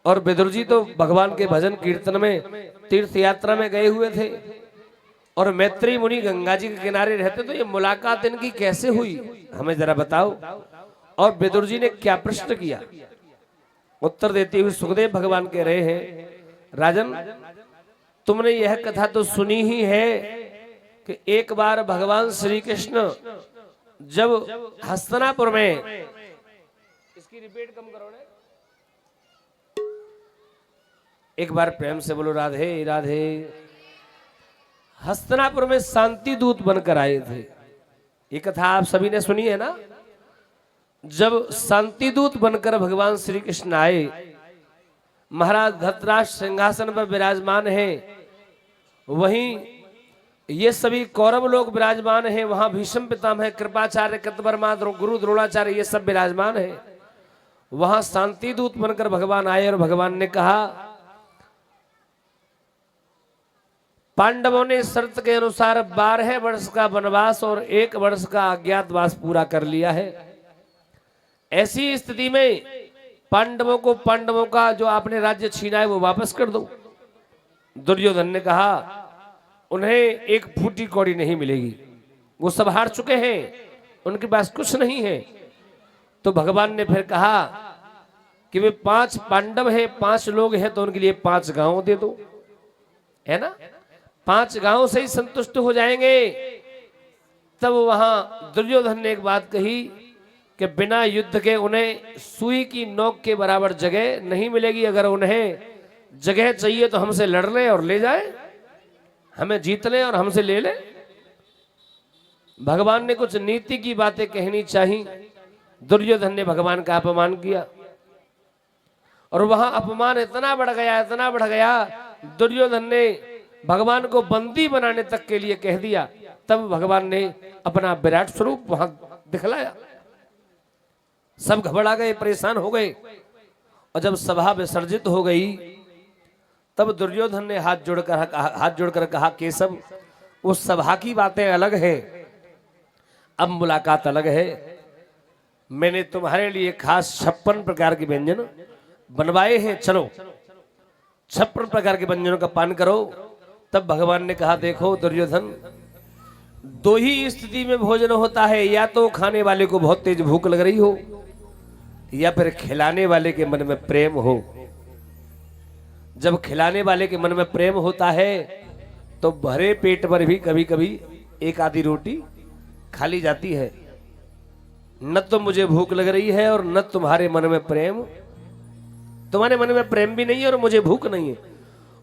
और विदुर जी तो भगवान के भजन कीर्तन में तीर्थ यात्रा में गए हुए थे और मैत्री मुनि गंगा जी के किनारे रहते, तो ये मुलाकात इनकी कैसे हुई हमें जरा बताओ। और विदुर जी ने क्या प्रश्न किया, उत्तर देते हुए सुखदेव भगवान कह रहे हैं, राजन तुमने यह कथा तो सुनी ही है कि एक बार भगवान श्री कृष्ण जब हस्तिनापुर में, इसकी रिपीट कम करो ना, एक बार प्रेम से बोलो राधे राधे, हस्तिनापुर में शांति दूत बनकर आए थे। ये कथा आप सभी ने सुनी है ना। जब शांति दूत बनकर भगवान श्री कृष्ण आए, महाराज धृतराष्ट्र सिंहासन पर विराजमान हैं, वहीं ये सभी कौरव लोग विराजमान हैं, वहां भीष्म पितामह, कृपाचार्य, कृतवर्मा, गुरु द्रोणाचार्य ये सब विराजमान हैं। वहां शांति दूत बनकर भगवान आए और भगवान ने कहा, पांडवों ने शर्त के अनुसार 12 वर्ष का वनवास और 1 वर्ष का अज्ञातवास पूरा कर लिया है। ऐसी स्थिति में पांडवों का जो आपने राज्य छीना है वो वापस कर दो। दुर्योधन ने कहा, उन्हें एक फूटी कौड़ी नहीं मिलेगी, वो सब हार चुके हैं, उनके पास कुछ नहीं है। तो भगवान ने फिर कहा कि वे 5 पांडव हैं, 5 लोग हैं, तो उनके लिए 5 गांव दे दो, है ना, 5 गांव से ही संतुष्ट हो जाएंगे। तब वहां दुर्योधन ने एक बात कही कि बिना युद्ध के उन्हें सुई की नोक के बराबर जगह नहीं मिलेगी। अगर उन्हें जगह चाहिए तो हमसे लड़ ले और ले जाए, हमें जीत ले और हमसे ले ले। भगवान ने कुछ नीति की बातें कहनी चाहिए, दुर्योधन ने भगवान का अपमान किया और वहां अपमान इतना बढ़ गया, दुर्योधन ने भगवान को बंदी बनाने तक के लिए कह दिया। तब भगवान ने अपना विराट स्वरूप वहां दिखलाया। सब घबरा गए, परेशान हो गए, और जब सभा विसर्जित हो गई तब दुर्योधन ने हाथ जोड़कर कहा, केशव उस सभा की बातें अलग है, अब मुलाकात अलग है। मैंने तुम्हारे लिए खास 56 प्रकार के व्यंजन बनवाए हैं, चलो 56 प्रकार के व्यंजनों का पान करो। तब भगवान ने कहा, देखो दुर्योधन, 2 ही स्थिति में भोजन होता है, या तो खाने वाले को बहुत तेज भूख लग रही हो, या फिर खिलाने वाले के मन में प्रेम हो। जब खिलाने वाले के मन में प्रेम होता है तो भरे पेट पर भी कभी कभी 1 आधी रोटी खा ली जाती है। न तो मुझे भूख लग रही है और न तुम्हारे मन में प्रेम, तुम्हारे मन में प्रेम भी नहीं है और मुझे भूख नहीं है।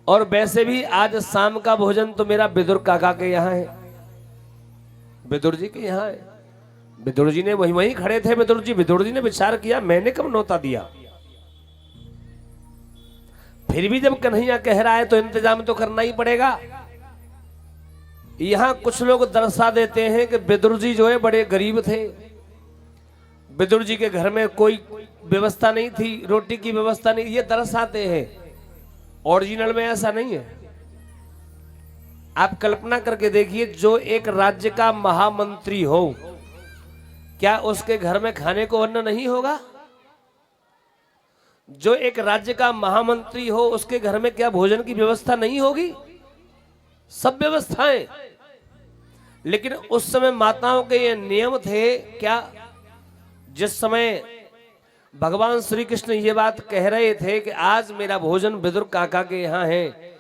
और वैसे भी आज शाम का भोजन तो मेरा विदुर काका के यहाँ है, विदुर जी के यहाँ है। विदुर जी ने वहीं खड़े थे, विदुर जी ने विचार किया, मैंने कब न्योता दिया। फिर भी जब कन्हैया कह रहा है तो इंतजाम तो करना ही पड़ेगा। यहां कुछ लोग दर्शा देते हैं कि विदुर जी जो है बड़े गरीब थे, विदुर जी के घर में कोई व्यवस्था नहीं थी, रोटी की व्यवस्था नहीं, ये दर्शाते हैं। ओरिजिनल में ऐसा नहीं है। आप कल्पना करके देखिए, जो एक राज्य का महामंत्री हो, क्या उसके घर में खाने को अन्न नहीं होगा? जो एक राज्य का महामंत्री हो, उसके घर में क्या भोजन की व्यवस्था नहीं होगी? सब व्यवस्थाएं। लेकिन उस समय माताओं के ये नियम थे क्या? जिस समय भगवान श्री कृष्ण ये बात कह रहे थे कि आज मेरा भोजन विदुर काका के यहाँ है,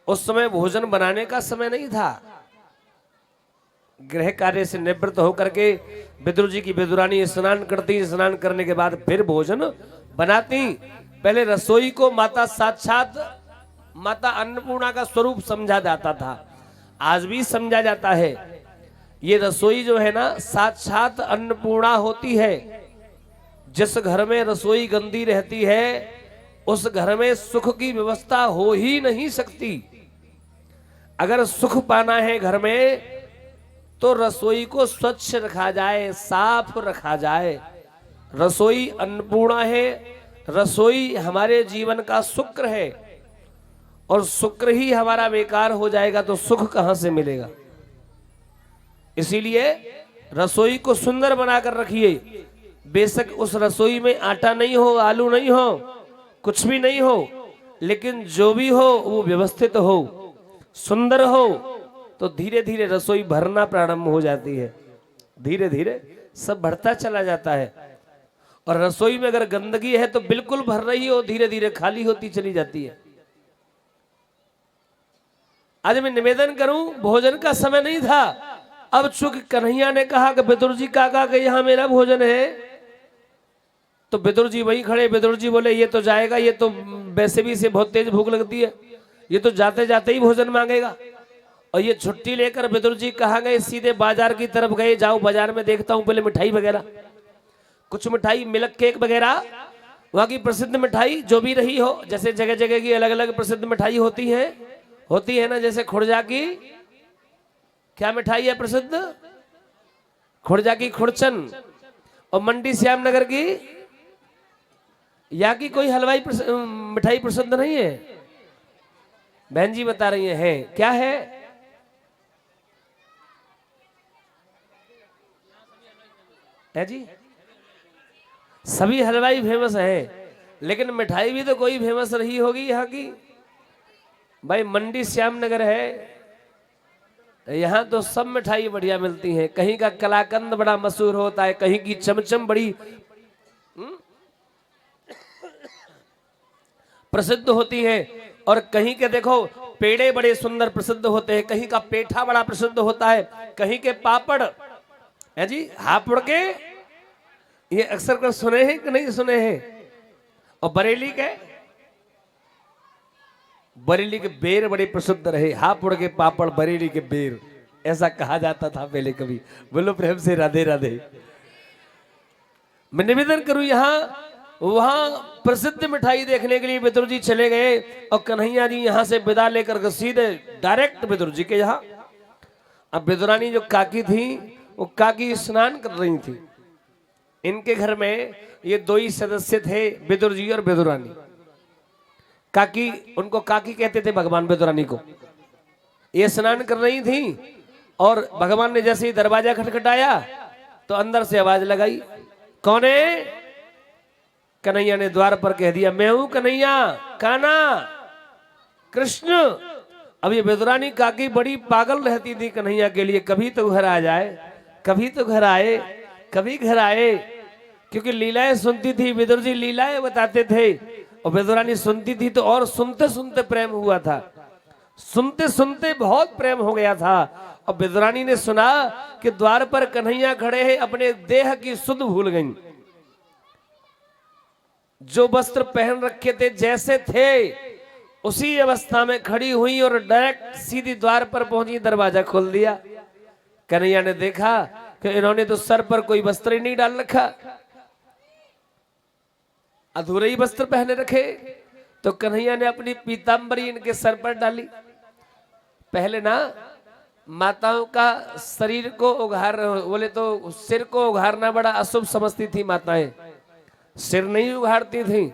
उस समय भोजन बनाने का समय नहीं था। गृह कार्य से निवृत्त होकर के विदुर जी की विदुरानी स्नान करती, स्नान करने के बाद फिर भोजन बनाती। पहले रसोई को माता साक्षात माता अन्नपूर्णा का स्वरूप समझा जाता था, आज भी समझा जाता है। ये रसोई जो है ना, साक्षात अन्नपूर्णा होती है। जिस घर में रसोई गंदी रहती है उस घर में सुख की व्यवस्था हो ही नहीं सकती। अगर सुख पाना है घर में तो रसोई को स्वच्छ रखा जाए, साफ रखा जाए। रसोई अन्नपूर्णा है, रसोई हमारे जीवन का शुक्र है, और शुक्र ही हमारा बेकार हो जाएगा तो सुख कहां से मिलेगा। इसीलिए रसोई को सुंदर बनाकर रखिए। बेशक उस रसोई में आटा नहीं हो, आलू नहीं हो, कुछ भी नहीं हो, लेकिन जो भी हो वो व्यवस्थित हो, सुंदर हो, तो धीरे धीरे रसोई भरना प्रारंभ हो जाती है। धीरे धीरे सब बढ़ता चला जाता है। और रसोई में अगर गंदगी है तो बिल्कुल भर रही हो, धीरे धीरे खाली होती चली जाती है। आज मैं निवेदन करूं, भोजन का समय नहीं था, अब चूंकि कन्हैया ने कहा कि विदुर जी काका के यहाँ मेरा भोजन है, तो विदुर जी वहीं खड़े। विदुर जी बोले ये तो जाएगा, ये तो वैसे भी से बहुत तेज भूख लगती है, ये तो जाते जाते ही भोजन मांगेगा। और ये छुट्टी लेकर विदुर जी कहाँ गए, सीधे बाजार की तरफ गए। जाओ बाजार में देखता हूँ पहले मिठाई वगैरह, कुछ मिठाई मिल्क केक वगैरह, वहाँ की प्रसिद्ध मिठाई जो भी रही हो, जैसे जगह जगह की अलग अलग प्रसिद्ध मिठाई होती है ना। जैसे खुर्जा की क्या मिठाई है प्रसिद्ध, खुर्जा की खुरचन। और मंडी श्यामनगर की या की कोई हलवाई मिठाई प्रसिद्ध नहीं है, बहन जी बता रही है क्या है? जी सभी हलवाई फेमस है, लेकिन मिठाई भी तो कोई फेमस रही होगी यहाँ की। भाई मंडी श्यामनगर है, यहाँ तो सब मिठाई बढ़िया मिलती है। कहीं का कलाकंद बड़ा मशहूर होता है, कहीं की चमचम बड़ी प्रसिद्ध होती है, और कहीं के देखो पेड़े बड़े सुंदर प्रसिद्ध होते हैं, कहीं का पेठा बड़ा प्रसिद्ध होता है, कहीं के पापड़ है जी, हापुड़ के ये अक्सर कर सुने हैं कि नहीं सुने हैं। और बरेली के बेर बड़े प्रसिद्ध रहे, हापुड़ के पापड़ बरेली के बेर, ऐसा कहा जाता था पहले कभी। बोलो प्रेम से राधे राधे। मैं निवेदन करूं, यहाँ वहां प्रसिद्ध मिठाई देखने के लिए विदुर जी चले गए, और कन्हैया जी यहां से विदा लेकर सीधे डायरेक्ट विदुर जी के यहाँ। अब विदुरानी जो काकी थी, वो काकी स्नान कर रही थी। इनके घर में ये दो ही सदस्य थे, विदुर जी और विदुरानी। काकी, उनको काकी कहते थे भगवान विदुरानी को। ये स्नान कर रही थी, और भगवान ने जैसे ही दरवाजा खटखटाया तो अंदर से आवाज लगाई, कौन है? कन्हैया ने द्वार पर कह दिया, मैं हूं कन्हैया, काना, कृष्ण। अब ये विदुरानी काकी बड़ी पागल रहती थी कन्हैया के लिए, कभी तो घर आ जाए, कभी तो घर आए, कभी घर आए, क्योंकि लीलाएं सुनती थी। विदुर जी लीलाएं बताते थे, और विदुरानी सुनती थी, तो और सुनते सुनते प्रेम हुआ था, सुनते सुनते बहुत प्रेम हो गया था। और विदुरानी ने सुना कि द्वार पर कन्हैया खड़े हैं, अपने देह की सुध भूल गईं। जो वस्त्र पहन रखे थे जैसे थे उसी अवस्था में खड़ी हुई, और डायरेक्ट सीधी द्वार पर पहुंची, दरवाजा खोल दिया। कन्हैया ने देखा कि इन्होंने तो सर पर कोई वस्त्र ही नहीं डाल रखा, अधूरे ही वस्त्र पहने रखे। तो कन्हैया ने अपनी पीतांबरी इनके सर पर डाली। पहले ना माताओं का शरीर को उघार, बोले तो सिर को उघारना बड़ा अशुभ समझती थी माताएं, सिर नहीं उघाड़ती थी।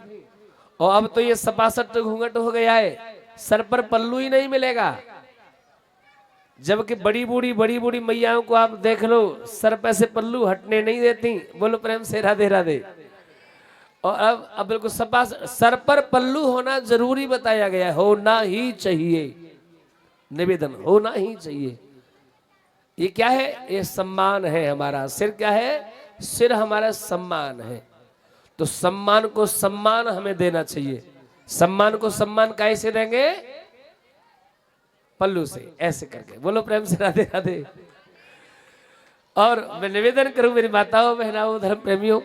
और अब तो ये सपासट घूंघट हो गया है, सर पर पल्लू ही नहीं मिलेगा। जबकि बड़ी बूढ़ी मैयाओं को आप देख लो, सर पे से पल्लू हटने नहीं देती। बोलो प्रेम से राधे राधे। और अब बिल्कुल सर पर पल्लू होना जरूरी बताया गया है, होना ही चाहिए, निवेदन होना ही चाहिए। ये क्या है? ये सम्मान है हमारा। सिर क्या है? सिर हमारा सम्मान है। तो सम्मान को सम्मान हमें देना चाहिए। सम्मान को सम्मान कैसे देंगे? पल्लू से, ऐसे करके। बोलो प्रेम से राधे राधे। और मैं निवेदन करूं मेरी माताओं बहनाओं धर्म प्रेमियों,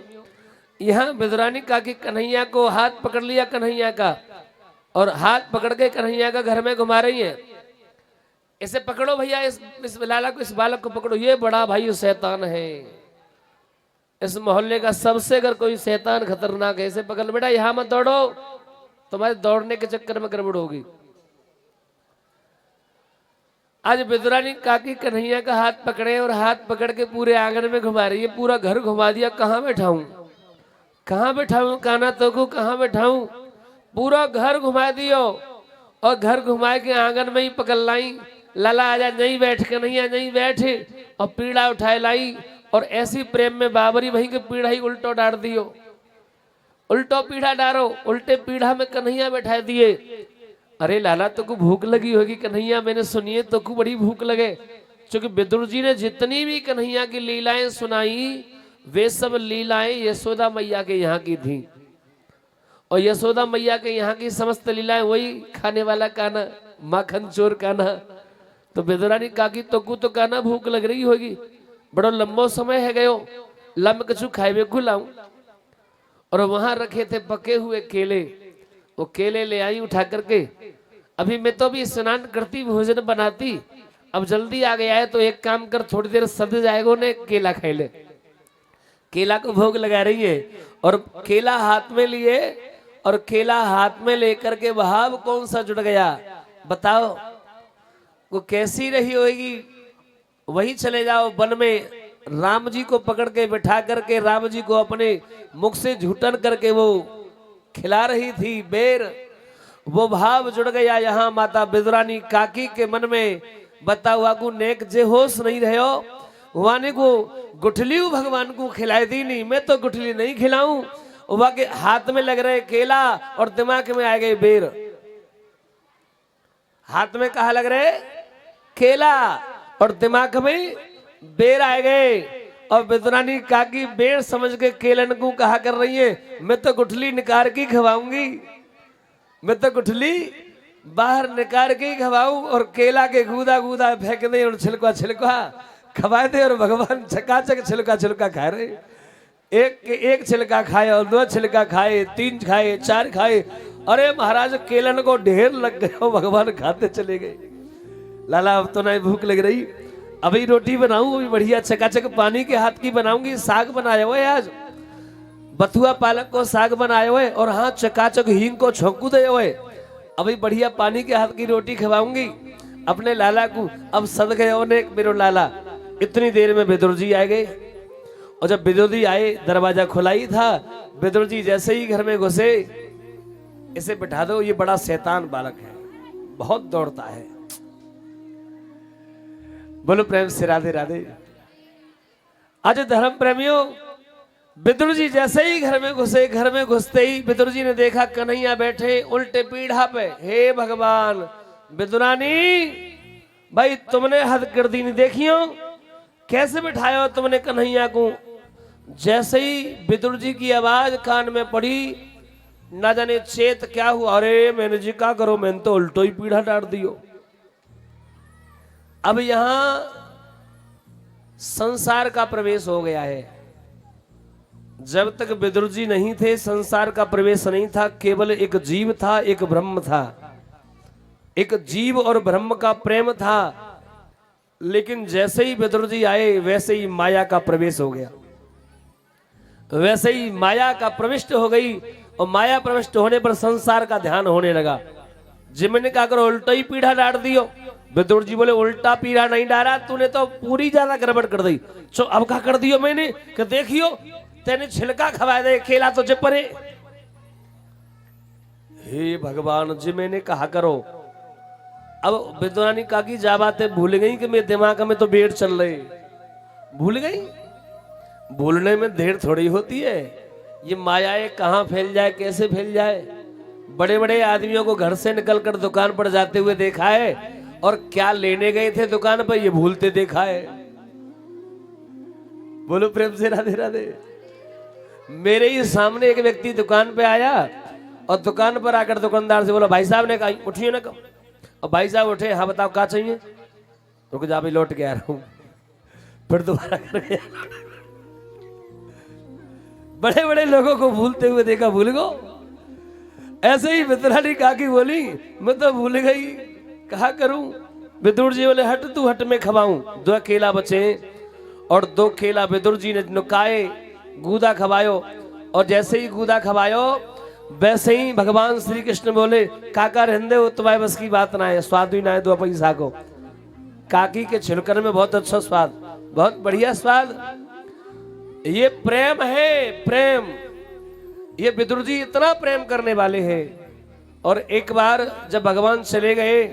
यहाँ विदुरानी काकी कन्हैया को हाथ पकड़ लिया कन्हैया का, और हाथ पकड़ के कन्हैया का घर में घुमा रही है। इसे पकड़ो भैया, इस लाला को, इस बालक को पकड़ो, ये बड़ा भाई शैतान है, इस मोहल्ले का सबसे अगर कोई शैतान खतरनाक है, इसे पकड़ लो बेटा, यहाँ मत दौड़ो, तुम्हारे दौड़ने के चक्कर में गड़बड़ होगी। आज विदुरानी काकी कन्हैया का हाथ पकड़े और हाथ पकड़ के पूरे आंगन में घुमा रही है, पूरा घर घुमा दिया। कहाँ बैठाऊं, कहाँ बैठाऊं काना तो को, कहाँ बैठाऊं? पूरा घर घुमा दियो, और घर घुमा के आंगन में ही पकड़ लाई। लाला आजा, नहीं बैठ, कन्हैया नहीं बैठ, और पीड़ा उठाए लाई, और ऐसी प्रेम में बाबरी वहीं के पीड़ा ही उल्टो डाल दियो। उल्टो पीढ़ा डारो, उल्टे पीढ़ा में कन्हैया बैठा दिए। अरे लाला तो को भूख लगी होगी कन्हैया, मैंने सुनिए तो को बड़ी भूख लगे। क्योंकि विदुर जी ने जितनी भी कन्हैया की लीलाएं सुनाई वे सब लीलाएं यशोदा मैया के यहाँ की थी। और यशोदा मैया के यहाँ की समस्त लीलाएं वही खाने वाला काना, माखन चोर काना। तो विदुरानी काकी तो काना भूख लग रही होगी, बड़ो लंबो समय है गयो, लम कछु खाए को लाऊं। और वहां रखे थे पके हुए केले, वो केले ले आई उठा करके। अभी मैं तो भी स्नान करती भोजन बनाती, अब जल्दी आ गया है तो एक काम कर, थोड़ी देर सद जाएगा ने केला खाई ले। केला को भोग लगा रही है और केला हाथ में लिए, और केला हाथ में लेकर के भाव कौन सा जुड़ गया बताओ, वो कैसी रही होगी। वही चले जाओ वन में, राम जी को पकड़ के बिठा करके राम जी को अपने मुख से झूठन करके वो खिला रही थी बेर, वो भाव जुड़ गया यहाँ माता विदुरानी काकी के मन में। बताओ आगू नेक जे होश नहीं रहो, वाने को गुठली भगवान को खिलाई दी नहीं, मैं तो गुठली नहीं खिलाऊं। वहाँ के हाथ में लग रहे केला और दिमाग में आ गए बेर। हाथ में कहा लग रहे केला और दिमाग में बेर आ गए। और विदुरानी काकी बेर समझ के केलन को कहा कर रही है, मैं तो गुठली निकाल के खवाऊंगी, मैं तो गुठली बाहर निकाल के खवाऊं और केला के गूदा गूदा फेंक दे और छिलका छिलका खवा दे। और भगवान चकाचक छिलका छिलका खा रहे, एक छिलका खाए और 2 छिलका खाए, 3 खाए, 4 खाए। अरे महाराज केलन को ढेर लग गए, भगवान खाते चले गए। लाला अब तो नहीं भूख लग रही, अभी रोटी बनाऊं, अभी बढ़िया चकाचक पानी के हाथ की बनाऊंगी। साग बनाया हुआ है आज, बथुआ पालक को साग बनाए हुए और हाँ चकाचक हींग को छोंकू दे हुए। अभी बढ़िया पानी के हाथ की रोटी खवाऊंगी अपने लाला को। अब सद गए उन्हें मेरो लाला। इतनी देर में विदुर जी आ गए, और जब विदुर जी आए दरवाजा खुला ही था। विदुर जी जैसे ही घर में घुसे, इसे बिठा दो, ये बड़ा शैतान बालक है, बहुत दौड़ता है। बोलो प्रेम से राधे राधे। आज धर्म प्रेमियों, विदुर जी जैसे ही घर में घुसे, घर में घुसते ही विदुर जी ने देखा कन्हैया बैठे उल्टे पीढ़ा पे। हे भगवान, विदुरानी भाई तुमने हद कर दी नहीं, देखियो कैसे बिठाया तुमने कन्हैया को। जैसे ही विदुर जी की आवाज कान में पड़ी, ना जाने चेत क्या हुआ। अरे मैंने जी क्या करो, मैंने तो उल्टो ही पीढ़ा डाल दियो। अब यहां संसार का प्रवेश हो गया है। जब तक विदुर जी नहीं थे संसार का प्रवेश नहीं था, केवल एक जीव था, एक ब्रह्म था, एक जीव और ब्रह्म का प्रेम था। लेकिन जैसे ही विदुर जी आए वैसे ही माया का प्रवेश हो गया, वैसे ही माया का प्रविष्ट हो गई। और माया प्रविष्ट होने पर संसार का ध्यान होने लगा। जिमने क्या करो उल्टा ही पीढ़ा डाल दियो। विदुर जी बोले उल्टा पीढ़ा नहीं डाला, तूने तो पूरी ज्यादा गड़बड़ कर दी। तो अब क्या कर दियो मैंने कि देखियो तेने छिलका खवा दे, केला तो जे परे। हे भगवान जी मैंने कहा करो। अब विदुरानी काकी जा बातें भूल गई कि मेरे दिमाग में तो बेड़ चल रही, भूल गई। भूलने में देर थोड़ी होती है। ये मायाएं कहाँ फैल जाए, कैसे फैल जाए। बड़े बड़े आदमियों को घर से निकलकर दुकान पर जाते हुए देखा है, और क्या लेने गए थे दुकान पर ये भूलते देखा है। बोलो प्रेम से राधे राधे। मेरे ही सामने एक व्यक्ति दुकान पे आया और दुकान पर आकर दुकानदार से बोला, भाई साहब ने कहा उठिए ना कम। और भाई साहब उठे, हाँ बताओ क्या चाहिए। रुक जा भी लौट के आ रहा हूं। फिर दोबारा कर गया। बड़े बड़े लोगों को भूलते हुए देखा, भूल गो। ऐसे ही विदुरानी काकी बोली, मैं तो भूल गई, कहा करूं। विदुर जी बोले हट तू हट में खवाऊं। 2 केला बचे और 2 केला विदुर जी ने नुकाए, गूदा खवायो। और जैसे ही गूदा खवायो वैसे ही भगवान श्री कृष्ण बोले, काका रहंदे हो तुम्हारे बस की बात ना है, स्वाद ही ना है 2 पैसा को। काकी के छिलकर में बहुत अच्छा स्वाद, बहुत बढ़िया स्वाद। ये प्रेम है, प्रेम। ये विदुर जी इतना प्रेम करने वाले हैं। और एक बार जब भगवान चले गए,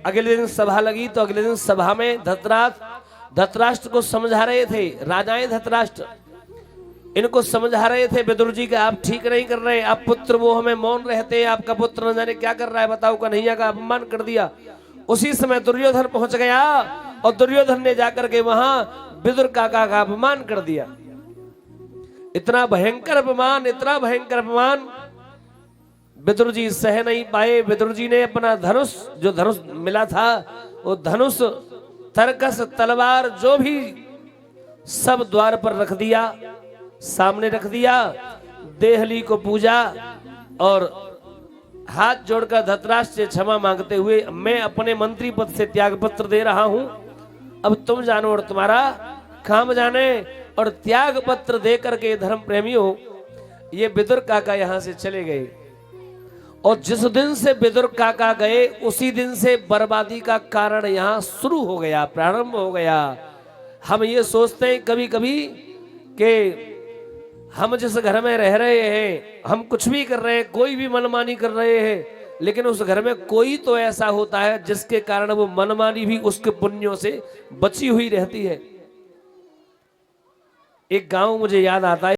अगले दिन सभा लगी, तो अगले दिन सभा में धृतराष्ट्र को समझा रहे थे। राजाएं धृतराष्ट्र इनको समझा रहे थे विदुर जी का आप ठीक नहीं कर रहे, आप पुत्र वो हमें मौन रहते हैं, आपका पुत्र न जाने क्या कर रहा है, बताओ कन्हैया का अपमान कर दिया। उसी समय दुर्योधन पहुंच गया और दुर्योधन ने जाकर के वहां विदुर काका का अपमान कर दिया। इतना भयंकर अपमान, इतना भयंकर अपमान विदुर जी सह नहीं पाए। विदुर जी ने अपना धनुष, जो धनुष मिला था, वो धनुष, तरकस, तलवार जो भी सब द्वार पर रख दिया, सामने रख दिया, देहली को पूजा और हाथ जोड़कर धतराष्ट्र से क्षमा मांगते हुए मैं अपने मंत्री पद से त्याग पत्र दे रहा हूं, अब तुम जानो और तुम्हारा काम जाने। और त्याग पत्र दे करके धर्म प्रेमियों ये विदुर काका यहां से चले गए। और जिस दिन से विदुर काका गए उसी दिन से बर्बादी का कारण यहां शुरू हो गया, प्रारंभ हो गया। हम ये सोचते हैं कभी कभी कि हम जिस घर में रह रहे हैं, हम कुछ भी कर रहे हैं, कोई भी मनमानी कर रहे हैं, लेकिन उस घर में कोई तो ऐसा होता है जिसके कारण वो मनमानी भी उसके पुण्यों से बची हुई रहती है। एक गांव मुझे याद आता है।